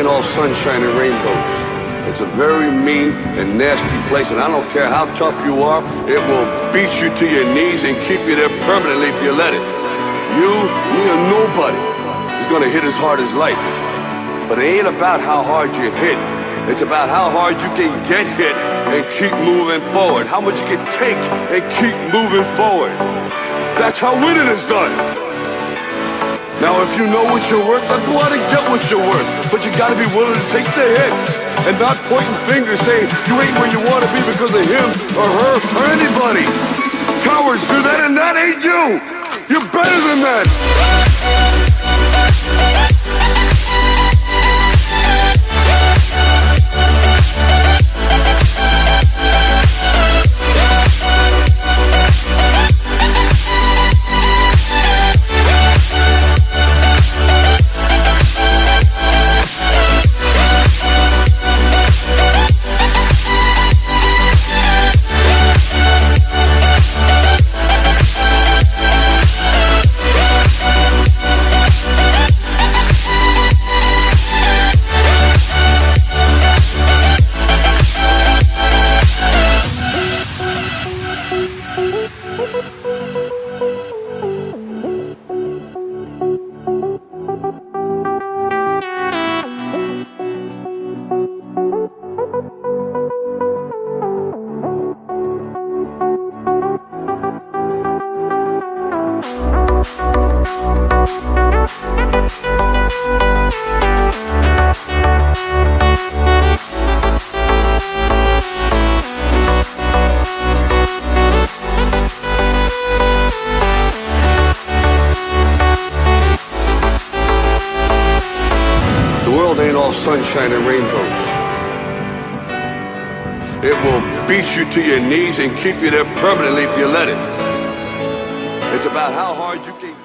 ain't all sunshine and rainbows. It's a very mean and nasty place, and I don't care how tough you are, it will beat you to your knees and keep you there permanently if you let it. You, me, or nobody is gonna hit as hard as life. But it ain't about how hard you hit. It's about how hard you can get hit and keep moving forward. How much you can take and keep moving forward. That's how winning is done. Now, if you know what you're worth, then go out and get what you're worth. But you gotta be willing to take the hits and not pointing fingers saying you ain't where you wanna be because of him or her or anybody. Cowards do that, and that ain't you. You're better than that. Ain't all sunshine and rainbows. It will beat you to your knees and keep you there permanently if you let it. It's about how hard you can